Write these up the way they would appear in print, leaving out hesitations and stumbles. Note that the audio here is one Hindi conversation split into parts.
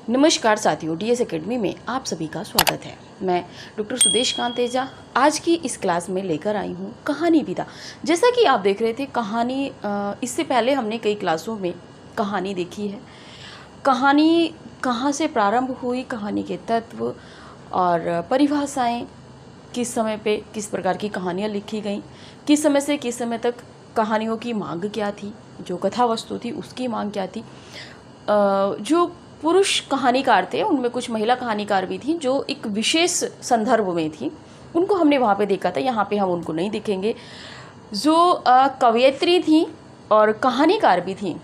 नमस्कार साथियों, डीएस एकेडमी में आप सभी का स्वागत है। मैं डॉक्टर सुदेश कांत तेजा आज की इस क्लास में लेकर आई हूँ कहानी विधा। जैसा कि आप देख रहे थे कहानी, इससे पहले हमने कई क्लासों में कहानी देखी है। कहानी कहाँ से प्रारंभ हुई, कहानी के तत्व और परिभाषाएं, किस समय पे किस प्रकार की कहानियाँ लिखी गई, किस समय से किस समय तक कहानियों की मांग क्या थी, जो कथा वस्तु थी उसकी मांग क्या थी। जो पुरुष कहानीकार थे उनमें कुछ महिला कहानीकार भी थी जो एक विशेष संदर्भ में थी, उनको हमने वहाँ पे देखा था। यहाँ पे हम उनको नहीं देखेंगे। जो कवयित्री थी और कहानीकार भी थी,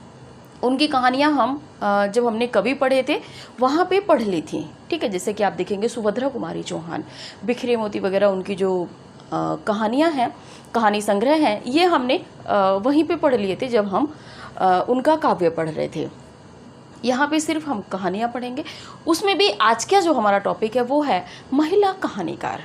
उनकी कहानियाँ हम जब हमने कवि पढ़े थे वहाँ पे पढ़ ली थी। ठीक है, जैसे कि आप देखेंगे सुभद्रा कुमारी चौहान, बिखरे मोती वगैरह उनकी जो कहानियाँ हैं, कहानी संग्रह हैं, ये हमने वहीं पे पढ़ लिए थे जब हम उनका काव्य पढ़ रहे थे। यहाँ पे सिर्फ हम कहानियाँ पढ़ेंगे। उसमें भी आज का जो हमारा टॉपिक है वो है महिला कहानीकार।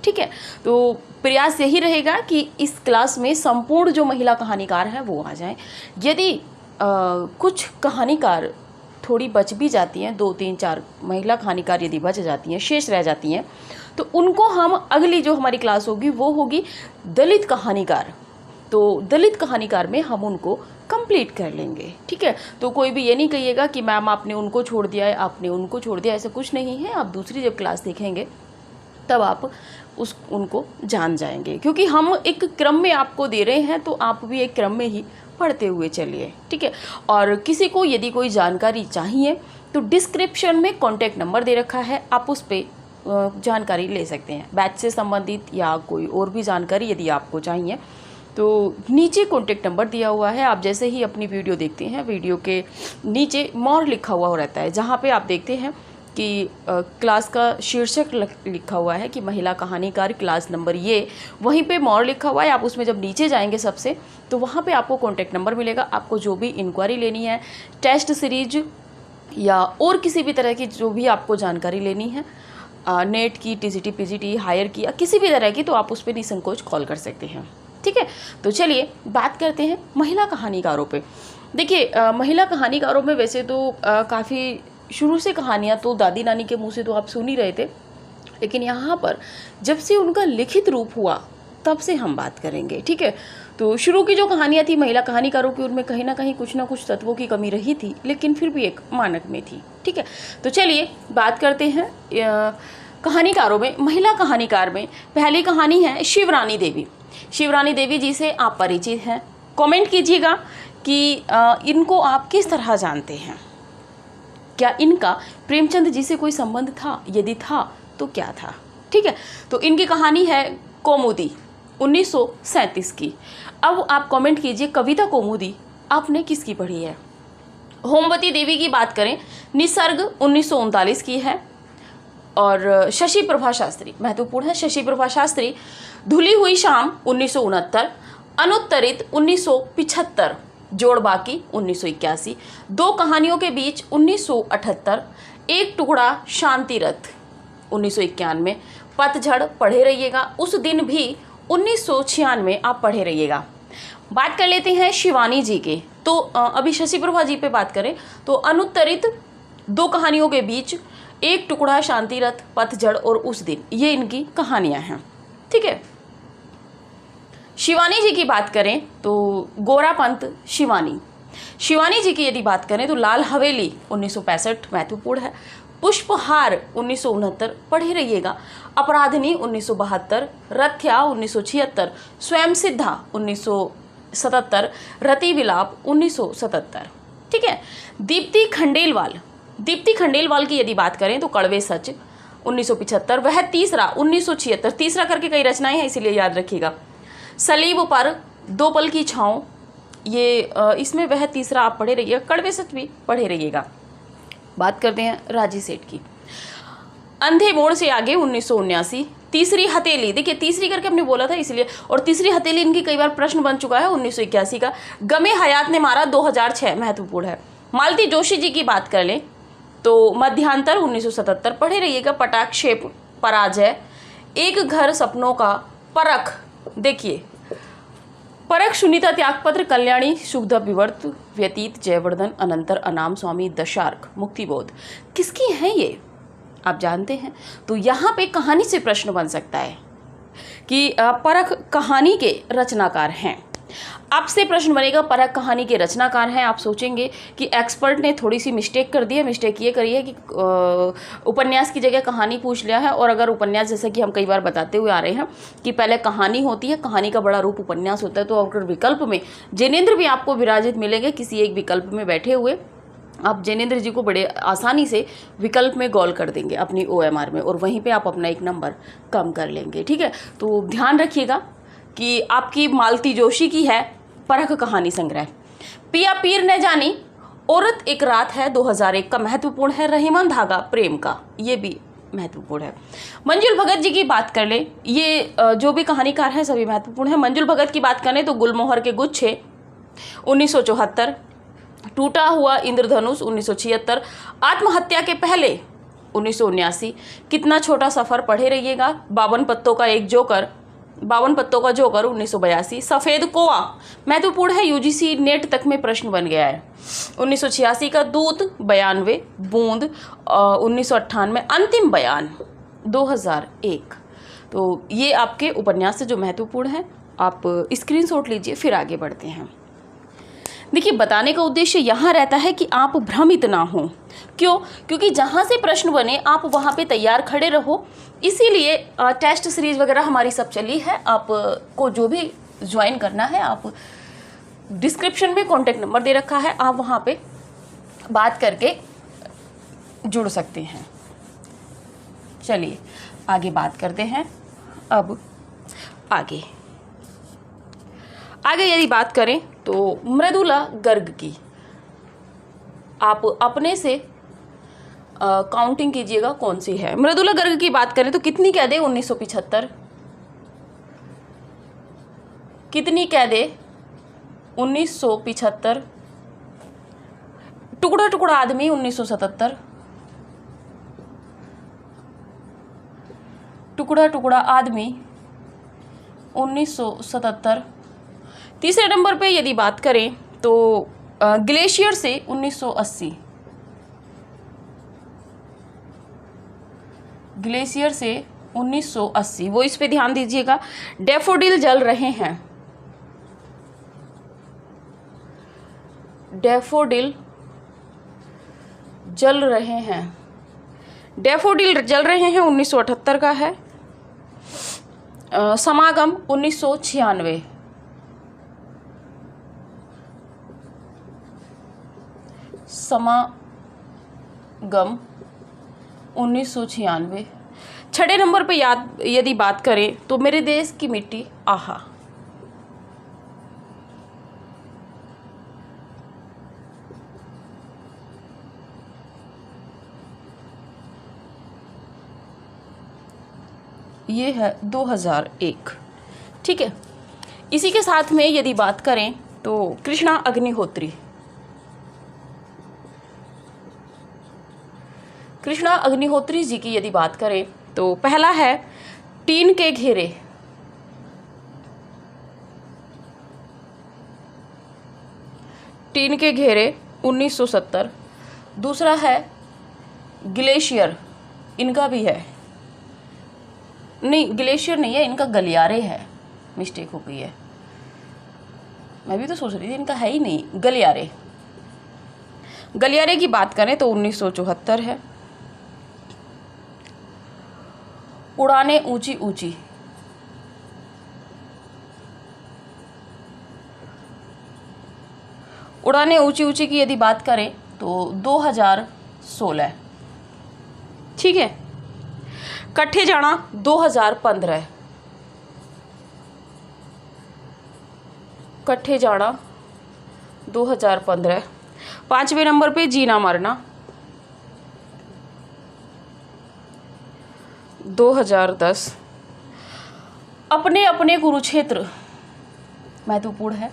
ठीक है, तो प्रयास यही रहेगा कि इस क्लास में संपूर्ण जो महिला कहानीकार हैं वो आ जाएं। यदि कुछ कहानीकार थोड़ी बच भी जाती हैं, 2 3 4 महिला कहानीकार यदि बच जाती हैं, शेष रह जाती हैं, तो उनको हम अगली जो हमारी क्लास होगी वो होगी दलित कहानीकार। तो दलित कहानीकार में हम उनको कंप्लीट कर लेंगे। ठीक है, तो कोई भी ये नहीं कहिएगा कि मैम आपने उनको छोड़ दिया है, आपने उनको छोड़ दिया, ऐसा कुछ नहीं है। आप दूसरी जब क्लास देखेंगे तब आप उनको जान जाएंगे, क्योंकि हम एक क्रम में आपको दे रहे हैं, तो आप भी एक क्रम में ही पढ़ते हुए चलिए। ठीक है, और किसी को यदि कोई जानकारी चाहिए तो डिस्क्रिप्शन में कॉन्टैक्ट नंबर दे रखा है, आप उस पर जानकारी ले सकते हैं। बैच से संबंधित या कोई और भी जानकारी यदि आपको चाहिए तो नीचे कॉन्टैक्ट नंबर दिया हुआ है। आप जैसे ही अपनी वीडियो देखते हैं, वीडियो के नीचे मोर लिखा हुआ रहता है, जहाँ पे आप देखते हैं कि क्लास का शीर्षक लिखा हुआ है कि महिला कहानीकार क्लास नंबर, ये वहीं पे मोर लिखा हुआ है। आप उसमें जब नीचे जाएंगे सबसे, तो वहाँ पे आपको कॉन्टैक्ट नंबर मिलेगा। आपको जो भी इंक्वायरी लेनी है, टेस्ट सीरीज या और किसी भी तरह की जो भी आपको जानकारी लेनी है, नेट की, टीजीटी, पीजीटी, हायर की या किसी भी तरह की, तो आप उस पर निसंकोच कॉल कर सकते हैं। ठीक है, तो चलिए बात करते हैं महिला कहानीकारों पे। देखिए, महिला कहानीकारों में वैसे तो काफ़ी शुरू से कहानियाँ तो दादी नानी के मुंह से तो आप सुन ही रहे थे, लेकिन यहाँ पर जब से उनका लिखित रूप हुआ तब से हम बात करेंगे। ठीक है, तो शुरू की जो कहानियाँ थी महिला कहानीकारों की, उनमें कहीं ना कुछ तत्वों की कमी रही थी, लेकिन फिर भी एक मानक में थी। ठीक है, तो चलिए बात करते हैं कहानीकारों में। महिला कहानीकार में पहली कहानी है शिवरानी देवी। शिवरानी देवी जी से आप परिचित हैं? कमेंट कीजिएगा कि इनको आप किस तरह जानते हैं। क्या इनका प्रेमचंद जी से कोई संबंध था? यदि था तो क्या था? ठीक है, तो इनकी कहानी है कौमुदी 1937 की। अब आप कमेंट कीजिए कविता कौमुदी आपने किसकी पढ़ी है। होमवती देवी की बात करें, निसर्ग 1939 की है। और शशि प्रभा शास्त्री महत्वपूर्ण है, शशि प्रभा शास्त्री धुली हुई शाम 1969, अनुत्तरित 1975, जोड़ बाकी 1981, दो कहानियों के बीच 1978, एक टुकड़ा शांति रथ 1991, पतझड़ पढ़े रहिएगा, उस दिन भी 1996 आप पढ़े रहिएगा। बात कर लेते हैं शिवानी जी के। तो अभी शशि प्रभा जी पे बात करें तो अनुत्तरित, दो कहानियों के बीच, एक टुकड़ा शांति रथ, पतझड़ और उस दिन, ये इनकी कहानियां हैं। ठीक है, शिवानी जी की बात करें तो गोरापंत शिवानी। शिवानी जी की यदि बात करें तो लाल हवेली 1965 महत्वपूर्ण है, पुष्पहार 1969 पढ़े रहिएगा, अपराधिनी 1972, रथ्या 1976, स्वयं सिद्धा 1977, रति विलाप 1977। ठीक है, दीप्ति खंडेलवाल की यदि बात करें तो कड़वे सच 1975, वह तीसरा 1976, तीसरा करके कई रचनाएं हैं इसीलिए याद रखिएगा। सलीब पर दो पल की छाँव, ये इसमें वह तीसरा आप पढ़े रहिएगा, कड़वे सच भी पढ़े रहिएगा। बात करते हैं राजी सेठ की। अंधे मोड़ से आगे 1979, तीसरी हथेली, देखिए तीसरी करके हमने बोला था इसलिए, और तीसरी हथेली इनकी कई बार प्रश्न बन चुका है 1981 का। गमे हयात ने मारा 2006 महत्वपूर्ण है। मालती जोशी जी की बात कर लें तो मध्यांतर 1977 पढ़े रहिएगा, पटाक्षेप, पराजय, एक घर सपनों का, परख, देखिए परख, सुनीता, त्यागपत्र, कल्याणी, शुभदा, विवर्त, व्यतीत, जयवर्धन, अनंतर, अनाम, स्वामी, दशार्क, मुक्तिबोध किसकी हैं ये आप जानते हैं? तो यहाँ पे कहानी से प्रश्न बन सकता है कि परख कहानी के रचनाकार हैं। आपसे प्रश्न बनेगा परख कहानी के रचनाकार हैं। आप सोचेंगे कि एक्सपर्ट ने थोड़ी सी मिस्टेक कर दी है। मिस्टेक ये करी है कि उपन्यास की जगह कहानी पूछ लिया है। और अगर उपन्यास, जैसा कि हम कई बार बताते हुए आ रहे हैं कि पहले कहानी होती है, कहानी का बड़ा रूप उपन्यास होता है। तो अगर विकल्प में जिनेंद्र भी आपको विराजित मिलेंगे किसी एक विकल्प में बैठे हुए, आप जिनेंद्र जी को बड़े आसानी से विकल्प में गॉल कर देंगे अपनी OMR में, और वहीं पे आप अपना एक नंबर कम कर लेंगे। ठीक है, तो ध्यान रखिएगा कि आपकी मालती जोशी की है परख कहानी संग्रह। पिया पीर ने जानी, औरत एक रात है 2001 का महत्वपूर्ण है। रहीमन धागा प्रेम का, ये भी महत्वपूर्ण है। मंजुल भगत जी की बात कर ले, ये जो भी कहानीकार हैं सभी महत्वपूर्ण है। मंजुल भगत की बात करें तो गुलमोहर के गुच्छे 1974, टूटा हुआ इंद्रधनुष 1976, आत्महत्या के पहले 1979, कितना छोटा सफ़र पढ़े रहिएगा, 52 पत्तों का जोकर 1982, सफ़ेद कोआ महत्वपूर्ण है, UGC नेट तक में प्रश्न बन गया है। 1986 का दूत 92, बूंद 1998, अंतिम बयान 2001। तो ये आपके उपन्यास से जो महत्वपूर्ण है, आप स्क्रीनशॉट लीजिए। फिर आगे बढ़ते हैं। देखिए, बताने का उद्देश्य यहाँ रहता है कि आप भ्रमित ना हो। क्यों? क्योंकि जहाँ से प्रश्न बने आप वहाँ पे तैयार खड़े रहो। इसीलिए टेस्ट सीरीज वगैरह हमारी सब चली है। आप को जो भी ज्वाइन करना है, आप डिस्क्रिप्शन में कॉन्टेक्ट नंबर दे रखा है, आप वहाँ पे बात करके जुड़ सकते हैं। चलिए आगे बात करते हैं। अब आगे यदि बात करें तो मृदुला गर्ग की, आप अपने से काउंटिंग कीजिएगा कौन सी है। मृदुला गर्ग की बात करें तो कितनी कैदें 1975, कितनी कैदें 1975, टुकड़ा टुकड़ा आदमी 1977, टुकड़ा टुकड़ा आदमी 1977। तीसरे नंबर पे यदि बात करें तो ग्लेशियर से 1980, ग्लेशियर से 1980, वो इस पे ध्यान दीजिएगा। डैफोडिल जल रहे हैं, डैफोडिल जल रहे हैं, डैफोडिल जल रहे हैं 1978 का है। समागम 1996, समागम 1996। छठे नंबर पे यदि बात करें तो मेरे देश की मिट्टी आहा, ये है 2001। ठीक है, इसी के साथ में यदि बात करें तो कृष्णा अग्निहोत्री, कृष्णा अग्निहोत्री जी की यदि बात करें तो पहला है टीन के घेरे, टीन के घेरे 1970। दूसरा है ग्लेशियर, इनका भी है, नहीं ग्लेशियर नहीं है, इनका गलियारे है, मिस्टेक हो गई है, मैं भी तो सोच रही थी इनका है ही नहीं, गलियारे। गलियारे की बात करें तो 1974 है। उड़ाने ऊंची ऊंची, उड़ाने ऊंची ऊंची की यदि बात करें तो 2016। ठीक है, कट्ठे जाना 2015, कट्ठे जाना 2015। पांचवें नंबर पे जीना मरना 2010। अपने अपने कुरुक्षेत्र महत्वपूर्ण है,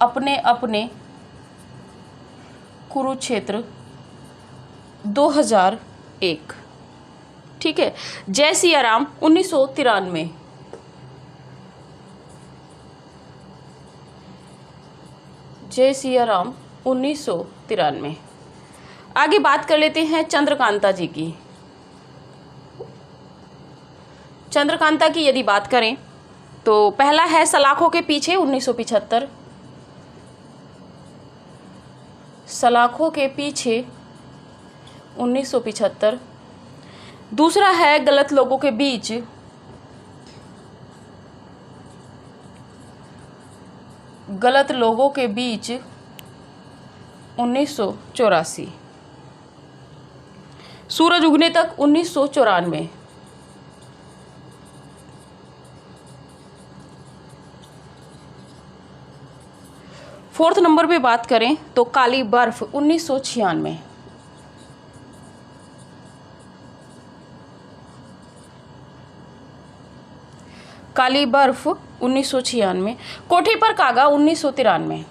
अपने अपने कुरुक्षेत्र 2001। ठीक है, जय सिया राम 1993, जय सिया राम 1993। आगे बात कर लेते हैं चंद्रकांता जी की। चंद्रकांता की यदि बात करें तो पहला है सलाखों के पीछे 1975, सलाखों के पीछे 1975। दूसरा है गलत लोगों के बीच, गलत लोगों के बीच 1984। सूरज उगने तक 1994। फोर्थ नंबर पे बात करें तो काली बर्फ 1996। काली बर्फ 1996। कोठी पर कागा 1993।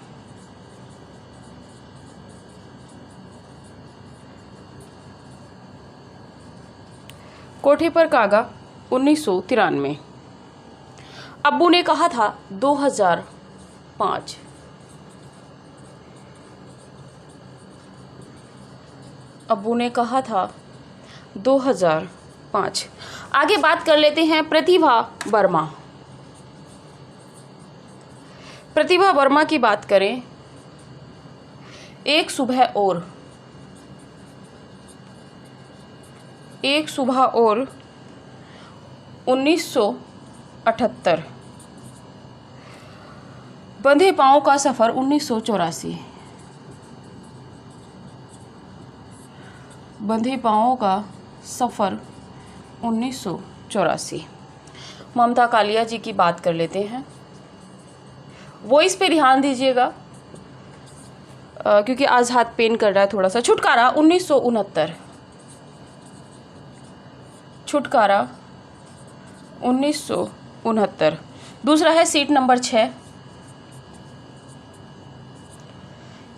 कोठी पर कागा 1993। अब्बू ने कहा था 2005। अब्बू ने कहा था 2005। आगे बात कर लेते हैं प्रतिभा वर्मा। प्रतिभा वर्मा की बात करें, एक सुबह और 1978। बंधे पांव का सफर 1984। बंधे पांवों का सफ़र 1984। ममता कालिया जी की बात कर लेते हैं। वॉइस पे ध्यान दीजिएगा क्योंकि आज हाथ पेन कर रहा है थोड़ा सा। छुटकारा 1969। छुटकारा 1969। दूसरा है सीट नंबर 6।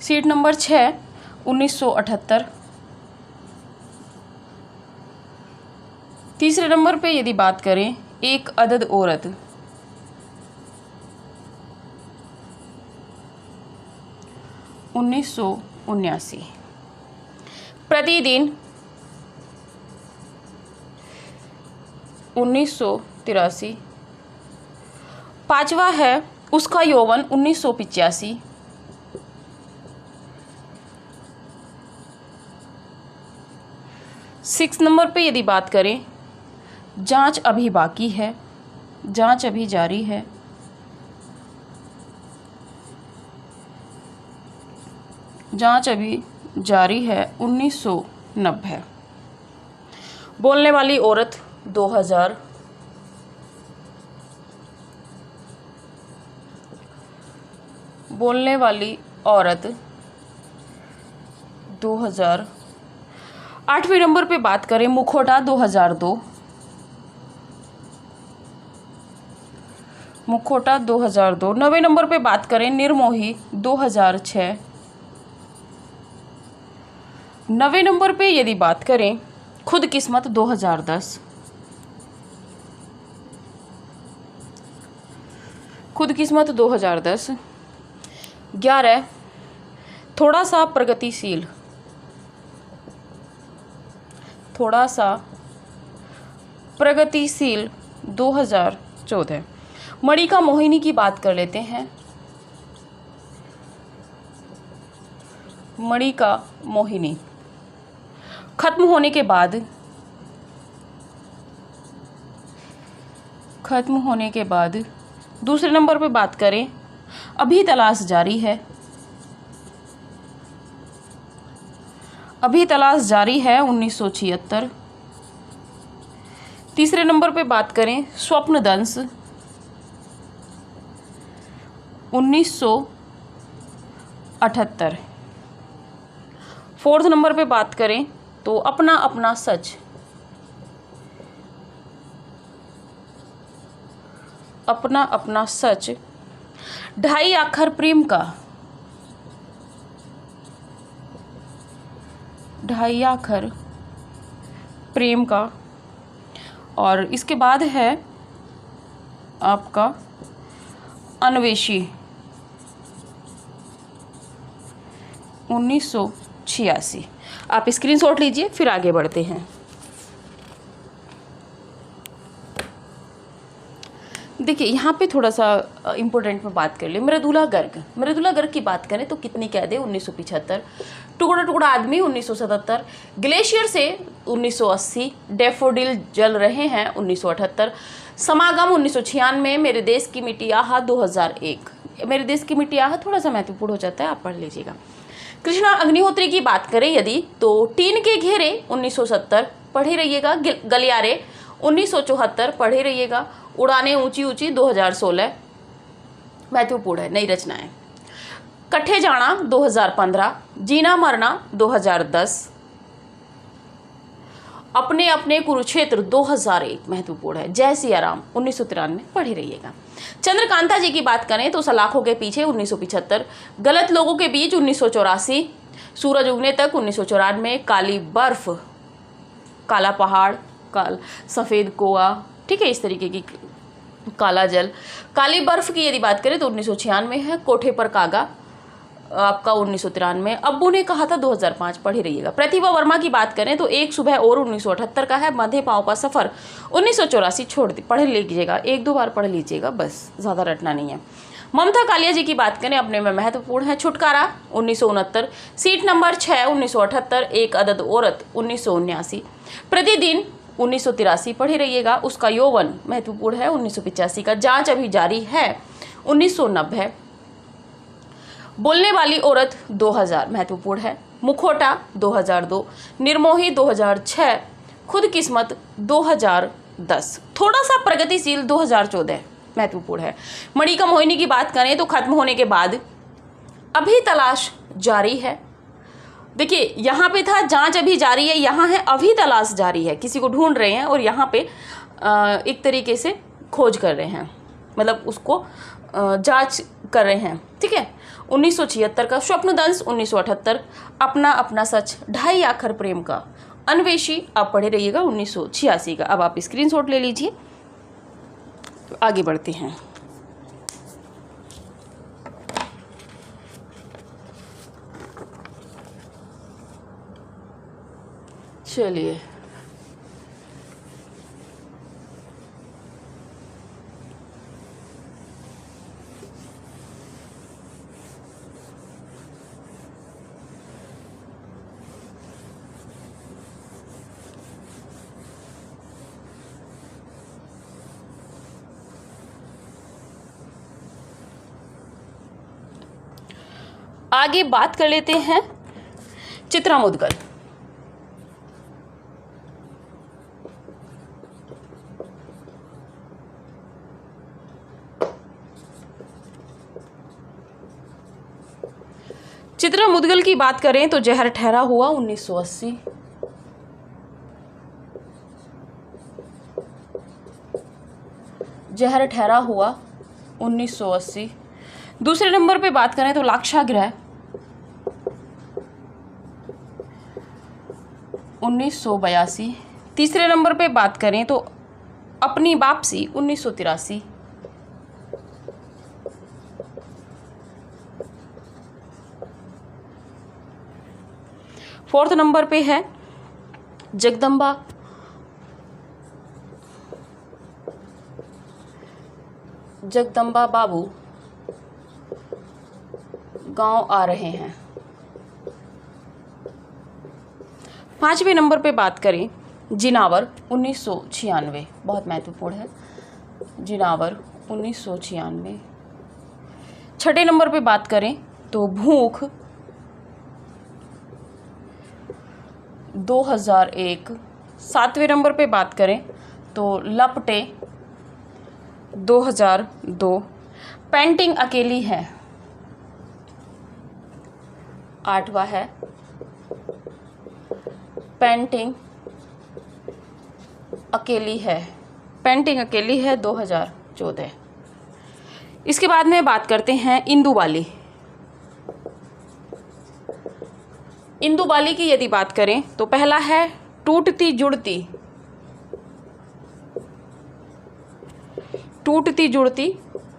Seat number 6 1978। तीसरे नंबर पे यदि बात करें, एक अदद औरत। $1979। प्रतिदिन 1983। पांचवा है उसका यौवन 1985। सिक्स नंबर पे यदि बात करें, जांच अभी बाकी है, जांच अभी जारी है। जांच अभी जारी है 1990। बोलने वाली औरत 2000। बोलने वाली औरत 2000। आठवें नंबर पे बात करें, मुखौटा 2002। मुखौटा 2002। नवे नंबर पे बात करें, निर्मोही 2006। नवे नंबर पे यदि बात करें, खुद किस्मत 2010। खुद किस्मत 2010। 11 थोड़ा सा प्रगतिशील। थोड़ा सा प्रगतिशील 2014। मणि का मोहिनी की बात कर लेते हैं। मणि का मोहिनी खत्म होने के बाद, खत्म होने के बाद दूसरे नंबर पे बात करें, अभी तलाश जारी है। अभी तलाश जारी है 1976। तीसरे नंबर पे बात करें, स्वप्नदंश 1978। फोर्थ नंबर पे बात करें तो अपना अपना सच। अपना अपना सच 2.5 आखर प्रेम का। 2.5 आखर प्रेम का। और इसके बाद है आपका अन्वेषी। 1986। आप स्क्रीनशॉट लीजिए, फिर आगे बढ़ते हैं। देखिए यहाँ पे थोड़ा सा इम्पोर्टेंट में बात कर ले। मृदुला गर्ग की बात करें तो कितनी कैदें 1975, टुकड़ा टुकड़ा आदमी 1977, ग्लेशियर से 1980, डैफोडिल जल रहे हैं 1978, समागम 1996, मेरे देश की मिट्टी आहा 2001। मेरे देश की मिट्टी आहा थोड़ा सा महत्वपूर्ण हो जाता है, आप पढ़ लीजिएगा। कृष्णा अग्निहोत्री की बात करें यदि तो टीन के घेरे 1970 पढ़े रहिएगा, गलियारे 1974 पढ़े रहिएगा, उड़ाने ऊंची ऊंची 2016 महत्वपूर्ण है, नई रचनाएं। कट्ठे जाना 2015, जीना मरना 2010, अपने अपने कुरुक्षेत्र 2001 महत्वपूर्ण है, जय सिया राम 1993 पढ़े रहिएगा। चंद्रकांता जी की बात करें तो सलाखों के पीछे 1975, गलत लोगों के बीच 1984, सूरज उगने तक 1994, काली बर्फ, काला पहाड़, सफ़ेद कोआ, ठीक है, इस तरीके की काला जल। काली बर्फ की यदि बात करें तो 1996 है, कोठे पर कागा आपका 1993, अब्बू ने कहा था 2005 पढ़े रहिएगा। प्रतिभा वर्मा की बात करें तो एक सुबह और 1978 का है, मध्य पाँव का सफ़र 1984 छोड़ दी, पढ़ लीजिएगा, एक दो बार पढ़ लीजिएगा बस, ज़्यादा रटना नहीं है। ममता कालिया जी की बात करें अपने में महत्वपूर्ण है, छुटकारा 1969, सीट नंबर 6 1978, एक अदद औरत 1979, प्रतिदिन 1983 पढ़े रहिएगा, उसका यौवन महत्वपूर्ण है 1985 का, जांच अभी जारी है 1990, बोलने वाली औरत 2000 महत्वपूर्ण है, मुखोटा 2002, निर्मोही 2006, खुद किस्मत 2010, थोड़ा सा प्रगतिशील 2014 महत्वपूर्ण है। मणिका मोहिनी की बात करें तो खत्म होने के बाद अभी तलाश जारी है। देखिए यहाँ पे था जांच अभी जारी है, यहाँ है अभी तलाश जारी है, किसी को ढूंढ रहे हैं और यहाँ पे एक तरीके से खोज कर रहे हैं, मतलब उसको जांच कर रहे हैं, ठीक है। 1976 का स्वप्नदंश, 1978 अपना अपना सच, ढाई आखर प्रेम का, अन्वेषी आप पढ़े रहिएगा 1986 का। अब आप स्क्रीनशॉट ले लीजिए, तो आगे बढ़ते हैं। चलिए आगे बात कर लेते हैं चित्रा मुद्गल। चित्रा मुद्गल की बात करें तो जहर ठहरा हुआ 1980, जहर ठहरा हुआ 1980। दूसरे नंबर पे बात करें तो लाक्षागृह 1982। तीसरे नंबर पे बात करें तो अपनी वापसी 1983। फोर्थ नंबर पे है जगदम्बा बाबू गांव आ रहे हैं। पांचवें नंबर पे बात करें जिनावर 1996, बहुत महत्वपूर्ण है, जिनावर 1996। छठे नंबर पे बात करें तो भूख 2001। सातवें नंबर पे बात करें तो लपटे 2002। पेंटिंग अकेली है, आठवां है पेंटिंग अकेली है, पेंटिंग अकेली है 2014। इसके बाद में बात करते हैं इंदुबाली। इंदुबाली की यदि बात करें तो पहला है टूटती जुड़ती, टूटती जुड़ती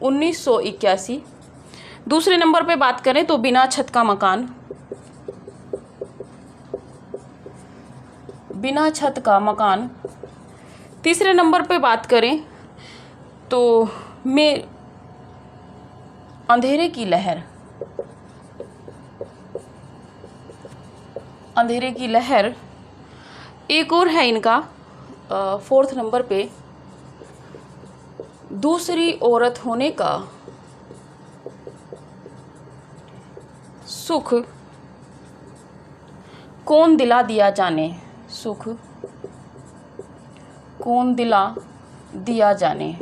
1981। दूसरे नंबर पे बात करें तो बिना छत का मकान बिना छत का मकान। तीसरे नंबर पे बात करें तो में अंधेरे की लहर। अंधेरे की लहर। एक और है इनका फोर्थ नंबर पे, दूसरी औरत होने का सुख कौन दिला दिया जाने। सुख कौन दिला दिया जाने।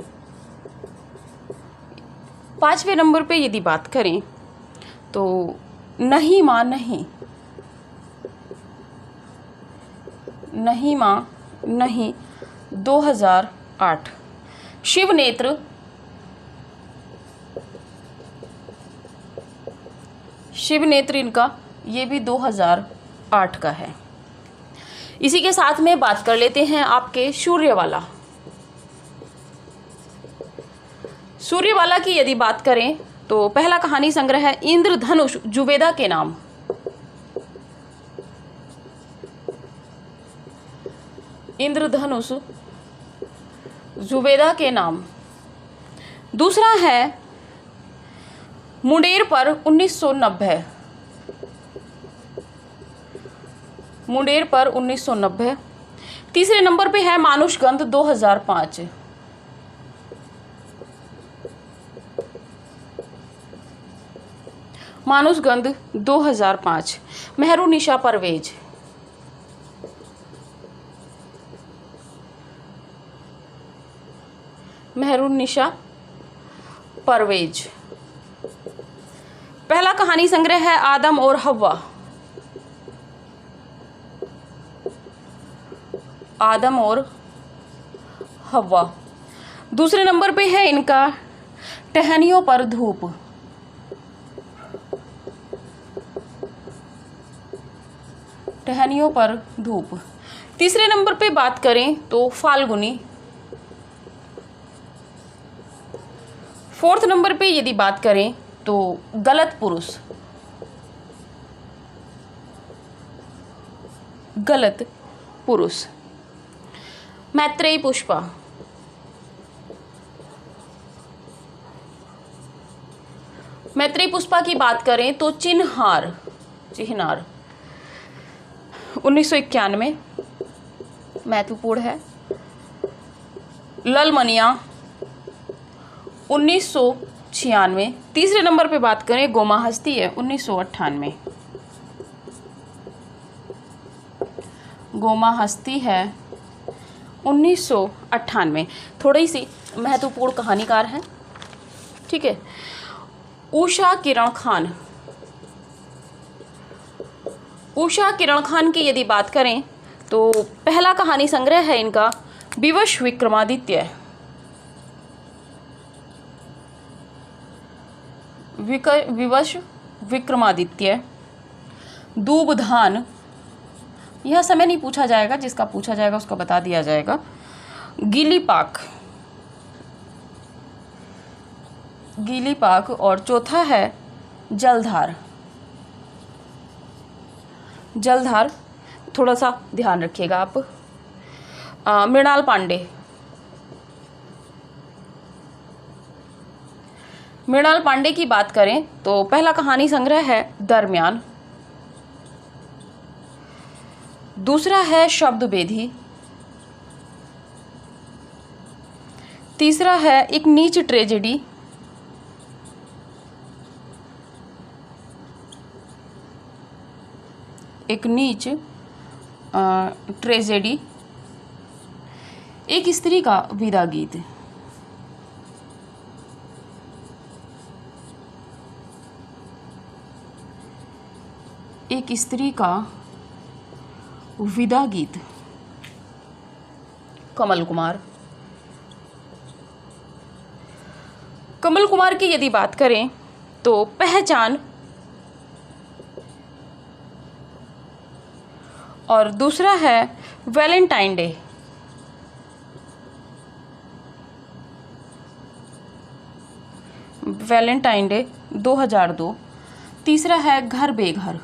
पांचवें नंबर पे यदि बात करें तो नहीं माँ नहीं। नहीं माँ नहीं, 2008। शिव नेत्र। शिव नेत्र इनका ये भी 2008 का है। इसी के साथ में बात कर लेते हैं आपके सूर्यवाला। सूर्यवाला की यदि बात करें तो पहला कहानी संग्रह है इंद्रधनुष जुबेदा के नाम। इंद्रधनुष जुबेदा के नाम। दूसरा है मुंडेर पर 1990। मुंडेर पर 1990। तीसरे नंबर पे है मानुषगंध 2005। मानुषगंध 2005। मेहरुनिशा परवेज। मेहरुनिशा परवेज। पहला कहानी संग्रह है आदम और हव्वा। आदम और हव्वा। दूसरे नंबर पे है इनका टहनियों पर धूप। टहनियों पर धूप। तीसरे नंबर पे बात करें तो फाल्गुनी। फोर्थ नंबर पे यदि बात करें तो गलत पुरुष। गलत पुरुष। मैत्रेयी पुष्पा। मैत्रेयी पुष्पा की बात करें तो चिन्हार। चिन्हार 1991 महत्वपूर्ण है। ललमनिया 1996। तीसरे नंबर पे बात करें गोमा हस्ती है 1998। गोमा हस्ती है 1998। थोड़ी सी महत्वपूर्ण कहानीकार हैं, ठीक है। उषा किरण खान। उषा किरण खान की यदि बात करें तो पहला कहानी संग्रह है इनका विवश विक्रमादित्य। विवश विक्रमादित्य। दूबधान, यह समय नहीं पूछा जाएगा, जिसका पूछा जाएगा उसका बता दिया जाएगा। गीली पाक। गीली पाक। और चौथा है जलधार। जलधार थोड़ा सा ध्यान रखिएगा आप। मृणाल पांडे। मृणाल पांडे की बात करें तो पहला कहानी संग्रह है दरमियान। दूसरा है शब्द बेधी। तीसरा है एक नीच ट्रेजेडी। एक नीच ट्रेजेडी। एक स्त्री का विदा गीत। एक स्त्री का विदा गीत। कमल कुमार। कमल कुमार की यदि बात करें तो पहचान। और दूसरा है वैलेंटाइन डे। Valentine day 2002। तीसरा है घर बेघर।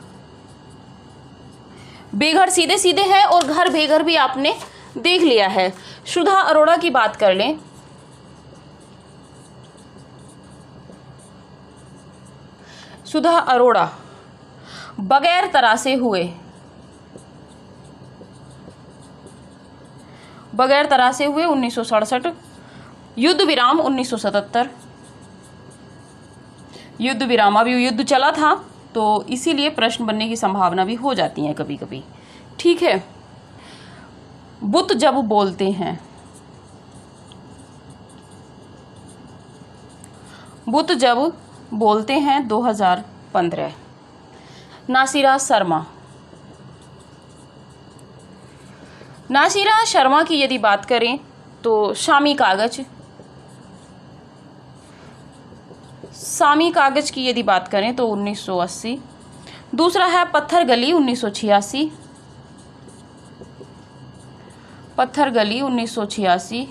बेघर सीधे सीधे है और घर बेघर भी आपने देख लिया है। सुधा अरोड़ा की बात कर लें, सुधा अरोड़ा बगैर तरासे हुए, बगैर तरासे हुए 1967, युद्ध विराम 1977, युद्ध विराम, अभी युद्ध चला था तो इसीलिए प्रश्न बनने की संभावना भी हो जाती है कभी कभी, ठीक है। बुत जब बोलते हैं, बुत जब बोलते हैं 2015, नासिरा शर्मा, नासिरा शर्मा की यदि बात करें तो शामी कागज, शामी कागज की यदि बात करें तो 1980, दूसरा है पत्थर गली 1986, पत्थर गली 1986,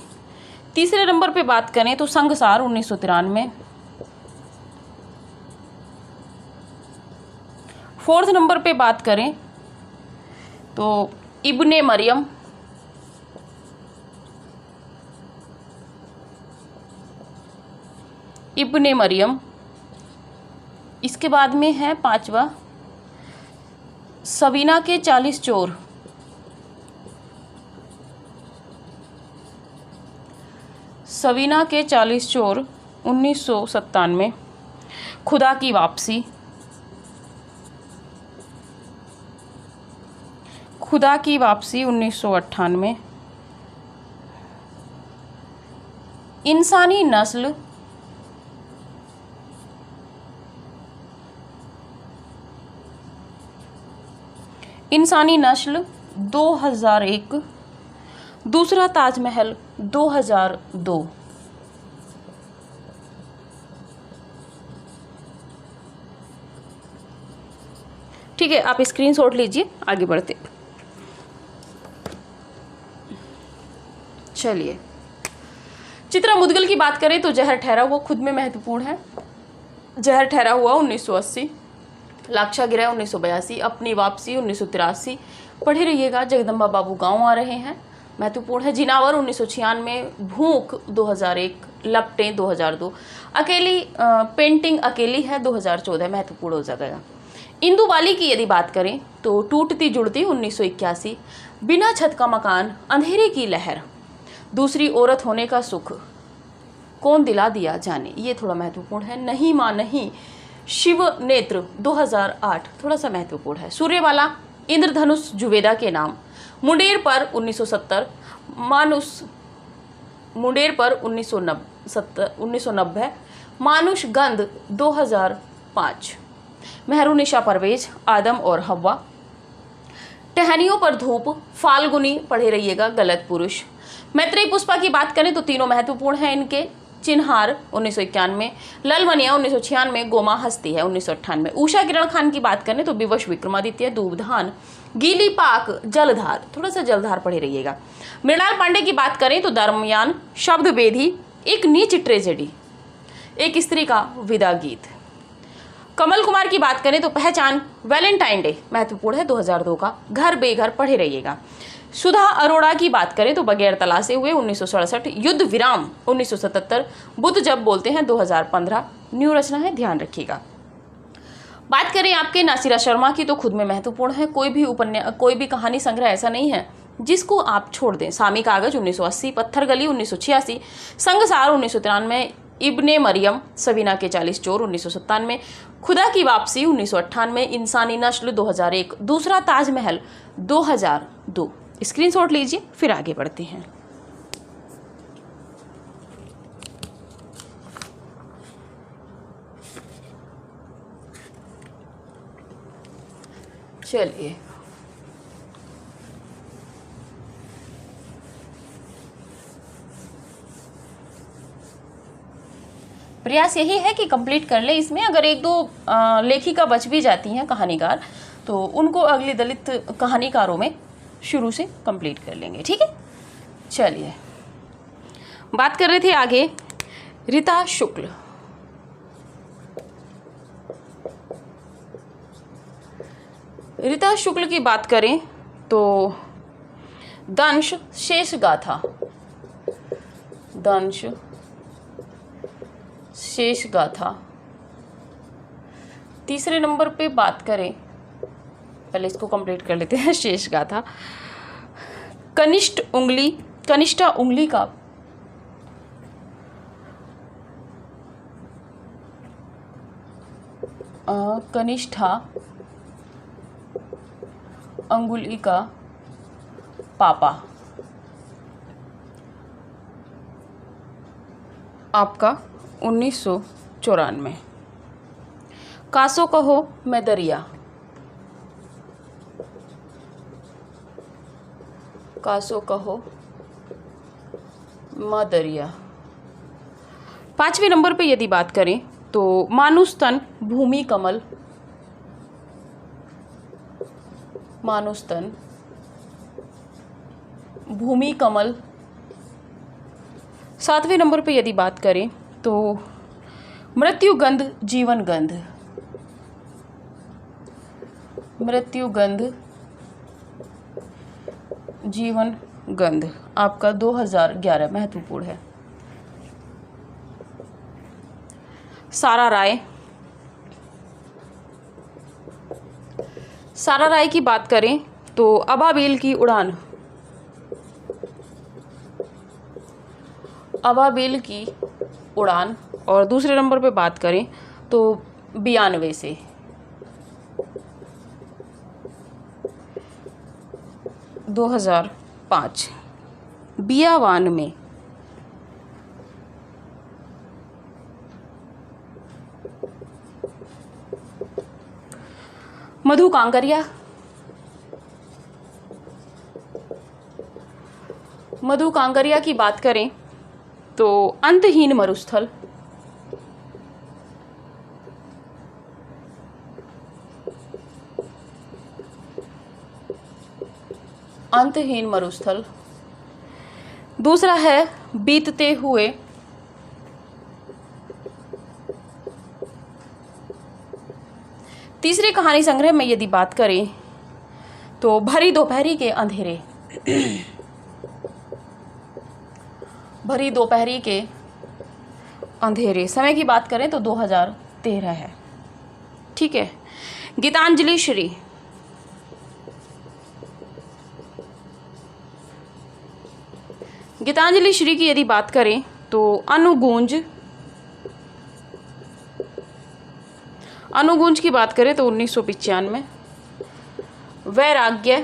तीसरे नंबर पे बात करें तो संगसार 1993, फोर्थ नंबर पे बात करें तो इब्ने मरियम, इब्ने मरियम, इसके बाद में है पांचवा सबीना के 40 चोर, सबीना के 40 चोर 1997, खुदा की वापसी, खुदा की वापसी 1998, इंसानी नस्ल, इंसानी नस्ल 2001, दूसरा ताजमहल 2002। ठीक है, आप स्क्रीनशॉट लीजिए, आगे बढ़ते। चलिए, चित्रा मुदगल की बात करें तो जहर ठहरा हुआ खुद में महत्वपूर्ण है। जहर ठहरा हुआ 1980, लाक्षागृह 1982, अपनी वापसी 1983, पढ़े रहिएगा। जगदम्बा बाबू गांव आ रहे हैं, महत्वपूर्ण है। जिनावर 1996, भूख 2001, लपटें 2002, अकेली पेंटिंग अकेली है 2014, महत्वपूर्ण हो जाएगा। इंदु बाली की यदि बात करें तो टूटती जुड़ती 1981, बिना छत का मकान, अंधेरे की लहर, दूसरी औरत होने का सुख, कौन दिला दिया जाने, ये थोड़ा महत्वपूर्ण है। नहीं माँ नहीं, शिव नेत्र 2008, थोड़ा सा महत्वपूर्ण है। सूर्यवाला, इंद्रधनुष जुवेदा के नाम, मुंडेर पर 1970, मानुष, मुंडेर पर 1990, मानुष गंध 2005, मेहरुनिशा परवेज, आदम और हव्वा, टहनियों पर धूप, फाल्गुनी, पढ़े रहिएगा, गलत पुरुष। मैत्रेयी पुष्पा की बात करें तो तीनों महत्वपूर्ण हैं इनके। चिन्हार 1991, ललवनिया 1996, गोमा हस्ती है 1998। उषा किरण खान की बात करें तो विवश विक्रमादित्य, दूबधान, गीली पाक, जलधार, थोड़ा सा जलधार पढ़े रहिएगा। मृणाल पांडे की बात करें तो दरमियान, शब्द बेधी, एक नीच ट्रेजेडी, एक स्त्री का विदा गीत। कमल कुमार की बात करें तो पहचान, वैलेंटाइन डे, महत्वपूर्ण है 2002 का, घर बेघर, पढ़े रहिएगा। सुधा अरोड़ा की बात करें तो बगैर तलाशे हुए 1967, युद्ध विराम 1977, बुद्ध जब बोलते हैं 2015, न्यू रचना है, ध्यान रखिएगा। बात करें आपके नासिरा शर्मा की तो खुद में महत्वपूर्ण है। कोई भी कहानी संग्रह ऐसा नहीं है जिसको आप छोड़ दें। सामी कागज 1980, पत्थर गली 1986, संगसार 1993, इब्ने मरियम, सबीना के 40 चोर 1997, खुदा की वापसी 1998, इंसानी नस्ल 2001, दूसरा ताजमहल 2002। स्क्रीनशॉट लीजिए, फिर आगे बढ़ते हैं। चलिए, प्रयास यही है कि कंप्लीट कर ले। इसमें अगर एक दो लेखिका बच भी जाती हैं, कहानीकार, तो उनको अगली दलित कहानीकारों में शुरू से कंप्लीट कर लेंगे। ठीक है, चलिए बात कर रहे थे आगे रीता शुक्ल। रीता शुक्ल की बात करें तो दंश शेष गाथा, दंश शेष गाथा। तीसरे नंबर पे बात करें, पहले इसको कंप्लीट कर लेते हैं, शेष गाथा। कनिष्ठा उंगली का कनिष्ठा अंगुली का पापा, आपका 1994। कासो कहो मैं दरिया, कासो कहो मैं दरिया। पांचवें नंबर पे यदि बात करें तो मानुस्तन भूमि कमल, मानुस्तन भूमि कमल। सातवें नंबर पे यदि बात करें तो मृत्यु गंध जीवन गंध, मृत्यु गंध जीवन गंध, आपका 2011 महत्वपूर्ण है। सारा राय, सारा राय की बात करें तो अबाबिल की उड़ान, अबाबिल की उड़ान। और दूसरे नंबर पे बात करें तो 92 से, 2005 बियावान में। मधु कांकरिया, मधु कांकरिया की बात करें तो अंतहीन मरुस्थल, अंतहीन मरुस्थल। दूसरा है बीतते हुए, तीसरे कहानी संग्रह में यदि बात करें तो भरी दोपहरी के अंधेरे, भरी दोपहरी के अंधेरे। समय की बात करें तो 2013 है। ठीक है। गीतांजलि श्री, गीतांजलि श्री की यदि बात करें तो अनुगूंज, अनुगूंज की बात करें तो 1995। वैराग्य,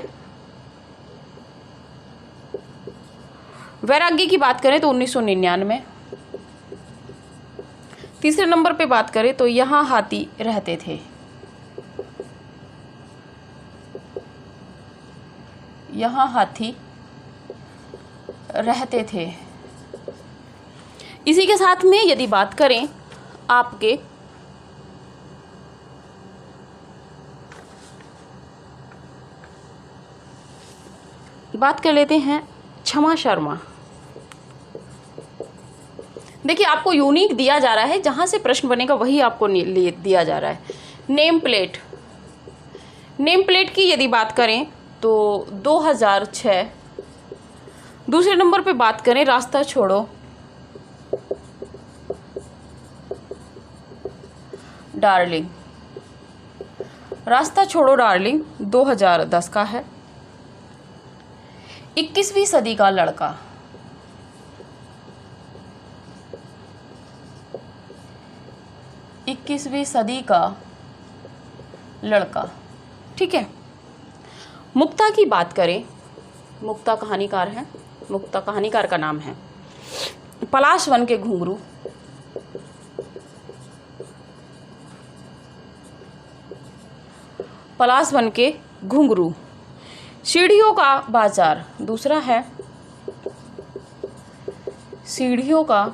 वैराग्य की बात करें तो 1999। तीसरे नंबर पे बात करें तो यहाँ हाथी रहते थे, यहाँ हाथी रहते थे। इसी के साथ में यदि बात करें आपके बात कर लेते हैं क्षमा शर्मा। देखिए आपको यूनिक दिया जा रहा है, जहां से प्रश्न बनेगा वही आपको दिया जा रहा है। नेम प्लेट, नेम प्लेट की यदि बात करें तो 2006। दूसरे नंबर पे बात करें रास्ता छोड़ो, डार्लिंग, रास्ता छोड़ो डार्लिंग 2010 का है। 21वीं सदी का लड़का, 21वीं सदी का लड़का। ठीक है। मुक्ता की बात करें, मुक्ता कहानीकार है, मुक्ता कहानीकार का नाम है पलाश वन के घुंघरू, पलाश वन के घुंघरू। सीढ़ियों का बाजार दूसरा है, सीढ़ियों का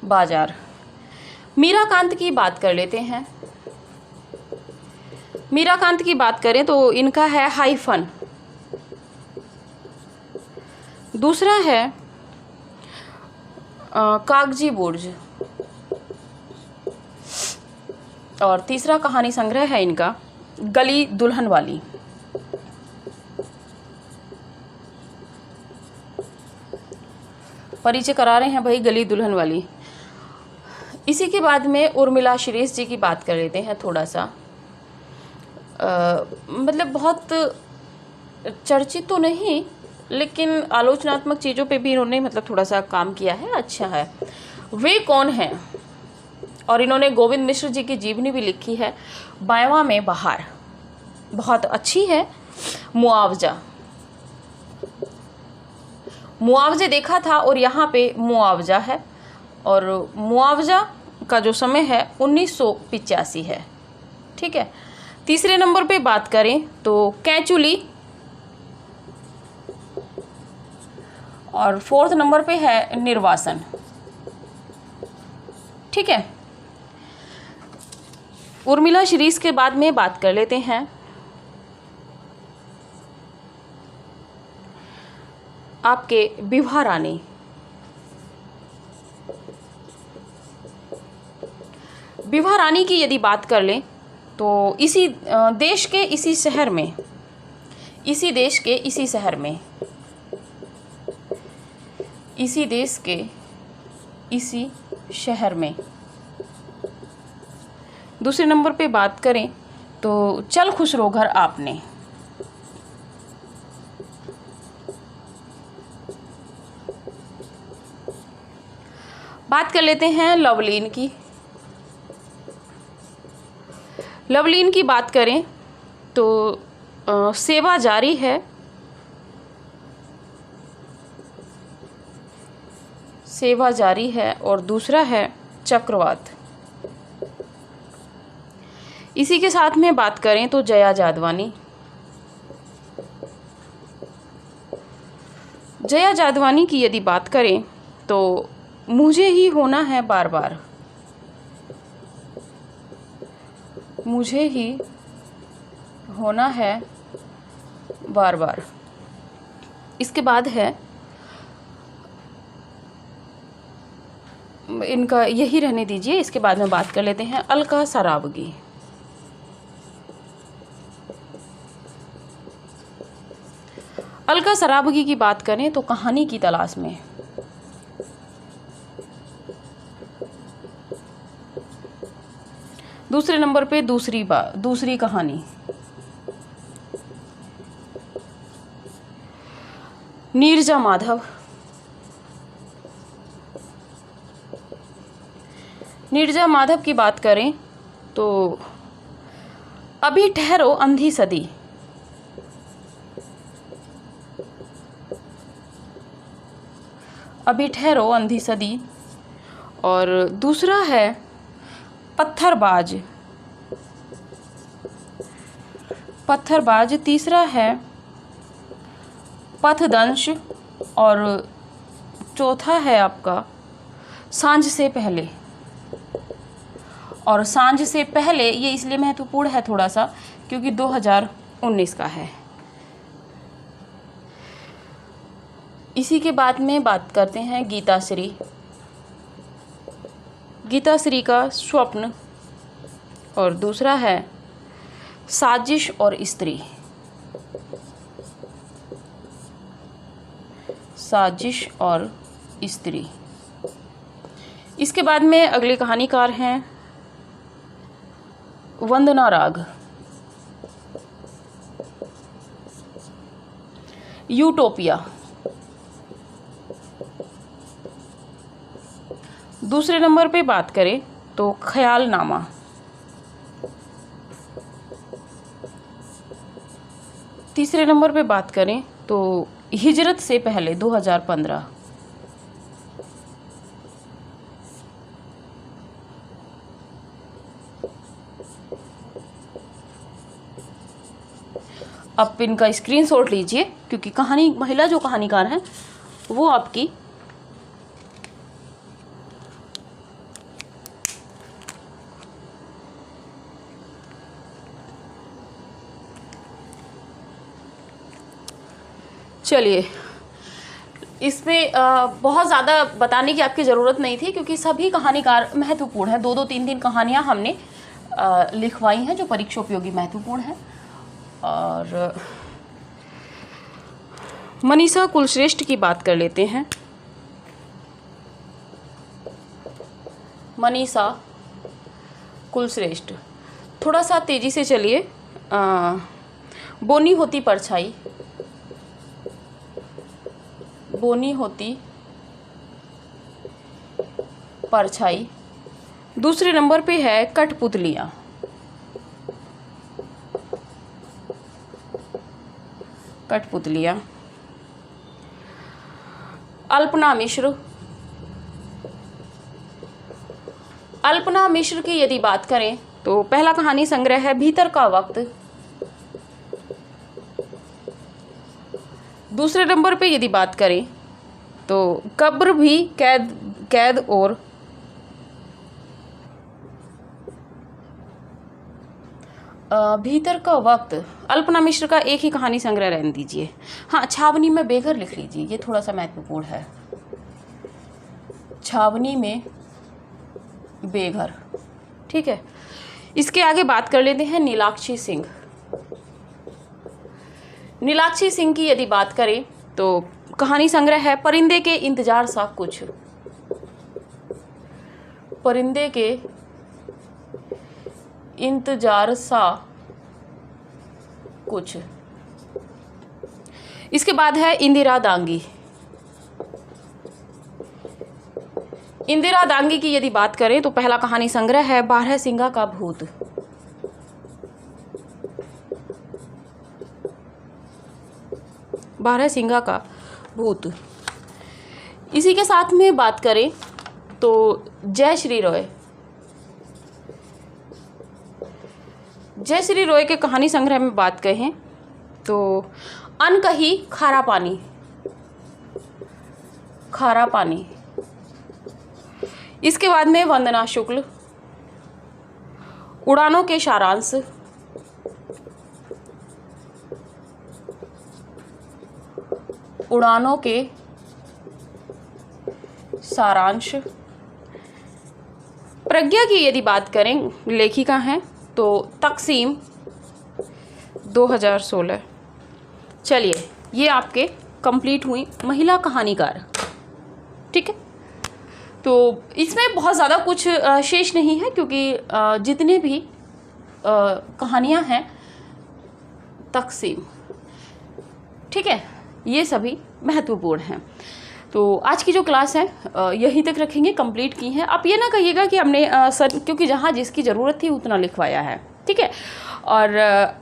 बाजार। मीराकांत की बात कर लेते हैं। मीराकांत की बात करें तो इनका है हाइफन। दूसरा है कागजी बुर्ज, और तीसरा कहानी संग्रह है इनका गली दुल्हन वाली। परिचय करा रहे हैं भाई गली दुल्हन वाली। इसी के बाद में उर्मिला श्रीस जी की बात कर लेते हैं थोड़ा सा। मतलब बहुत चर्चित तो नहीं, लेकिन आलोचनात्मक चीज़ों पे भी इन्होंने मतलब थोड़ा सा काम किया है, अच्छा है। वे कौन हैं? और इन्होंने गोविंद मिश्र जी की जीवनी भी लिखी है, बायवा में बहार, बहुत अच्छी है। मुआवजा, मुआवजे देखा था और यहाँ पे मुआवजा है, और मुआवजा का जो समय है 1985 है, ठीक है। तीसरे नंबर पे बात करें तो कैचुली, और फोर्थ नंबर पे है निर्वासन, ठीक है। उर्मिला श्रीस के बाद में बात कर लेते हैं आपके विभा रानी। विभा रानी की यदि बात कर लें तो इसी देश के इसी शहर में, इसी देश के इसी शहर में, इसी देश के इसी शहर में। दूसरे नंबर पे बात करें तो चल खुश रो घर आपने। बात कर लेते हैं लवलीन की। लवलीन की बात करें तो सेवा जारी है, सेवा जारी है, और दूसरा है चक्रवात। इसी के साथ में बात करें तो जया जादवानी। जया जादवानी की यदि बात करें तो मुझे ही होना है बार बार, मुझे ही होना है बार बार। इसके बाद है, इनका यही रहने दीजिए, इसके बाद में बात कर लेते हैं अलका सरावगी। अलका सरावगी की बात करें तो कहानी की तलाश में। दूसरे नंबर पे दूसरी कहानी। नीरजा माधव। नीरजा माधव की बात करें तो अभी ठहरो अंधी सदी। अभी ठहरो अंधी सदी, और दूसरा है पत्थरबाज। पत्थरबाज, तीसरा है पथदंश, और चौथा है आपका सांझ से पहले। और सांझ से पहले ये इसलिए महत्वपूर्ण है थोड़ा सा क्योंकि 2019 का है। इसी के बाद में बात करते हैं गीताश्री। गीताश्री का स्वप्न, और दूसरा है साजिश और स्त्री। साजिश और स्त्री। इसके बाद में अगले कहानीकार हैं वंदना राग। यूटोपिया। दूसरे नंबर पे बात करें तो ख्यालनामा। तीसरे नंबर पे बात करें तो हिजरत से पहले 2015। आप इनका स्क्रीनशॉट लीजिए क्योंकि कहानी महिला जो कहानीकार हैं वो आपकी चलिए इसमें बहुत ज़्यादा बताने की आपकी ज़रूरत नहीं थी क्योंकि सभी कहानीकार महत्वपूर्ण हैं। 2-2 3-3 कहानियाँ हमने लिखवाई हैं जो परीक्षा उपयोगी महत्वपूर्ण है। और मनीषा कुलश्रेष्ठ की बात कर लेते हैं। मनीषा कुलश्रेष्ठ, थोड़ा सा तेजी से चलिए। बोनी होती परछाई, बोनी होती परछाई। दूसरे नंबर पे है कठपुतलियाँ, कठपुतलियाँ। अल्पना मिश्र, अल्पना मिश्र की यदि बात करें तो पहला कहानी संग्रह है भीतर का वक्त। दूसरे नंबर पे यदि बात करें तो कब्र भी कैद और भीतर का वक्त। अल्पना मिश्र का एक ही कहानी संग्रह रहने दीजिए। हाँ, छावनी में बेघर लिख लीजिए, ये थोड़ा सा महत्वपूर्ण है। छावनी में बेघर, ठीक है। इसके आगे बात कर लेते हैं नीलाक्षी सिंह। नीलाक्षी सिंह की यदि बात करें तो कहानी संग्रह है परिंदे के इंतजार सा कुछ। परिंदे के इंतजार सा कुछ। इसके बाद है इंदिरा दांगी। इंदिरा दांगी की यदि बात करें तो पहला कहानी संग्रह है बारहसिंगा का भूत। बारहसिंगा का भूत। इसी के साथ में बात करें तो जय श्री रॉय। जय श्री रॉय के कहानी संग्रह में बात कहें तो अनकही खारा पानी, खारा पानी। इसके बाद में वंदना शुक्ल, उड़ानों के सारांश। उड़ानों के सारांश। प्रज्ञा की यदि बात करें, लेखिका हैं तो तकसीम 2016। चलिए, ये आपके कंप्लीट हुई महिला कहानीकार, ठीक है। तो इसमें बहुत ज़्यादा कुछ शेष नहीं है क्योंकि जितने भी कहानियाँ हैं तकसीम, ठीक है, ये सभी महत्वपूर्ण हैं। तो आज की जो क्लास है यहीं तक रखेंगे, कंप्लीट की है। आप ये ना कहिएगा कि हमने सर, क्योंकि जहाँ जिसकी ज़रूरत थी उतना लिखवाया है, ठीक है। और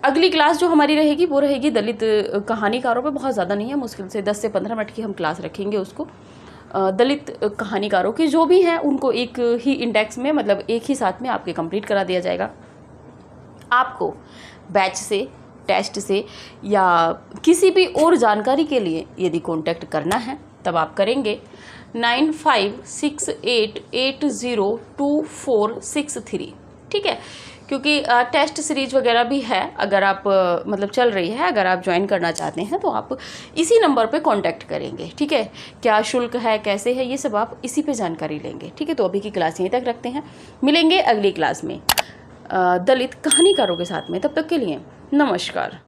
अगली क्लास जो हमारी रहेगी वो रहेगी दलित कहानीकारों पे। बहुत ज़्यादा नहीं है, मुश्किल से 10 से 15 मिनट की हम क्लास रखेंगे उसको। दलित कहानीकारों के जो भी हैं उनको एक ही इंडेक्स में, मतलब एक ही साथ में आपके कंप्लीट करा दिया जाएगा। आपको बैच से, टेस्ट से या किसी भी और जानकारी के लिए यदि कांटेक्ट करना है तब आप करेंगे 9568802463, ठीक है। क्योंकि टेस्ट सीरीज वगैरह भी है, अगर आप मतलब चल रही है, अगर आप ज्वाइन करना चाहते हैं तो आप इसी नंबर पे कांटेक्ट करेंगे, ठीक है। क्या शुल्क है, कैसे है, ये सब आप इसी पे जानकारी लेंगे, ठीक है। तो अभी की क्लास यहीं तक रखते हैं, मिलेंगे अगली क्लास में दलित कहानीकारों के साथ में। तब तक के लिए नमस्कार।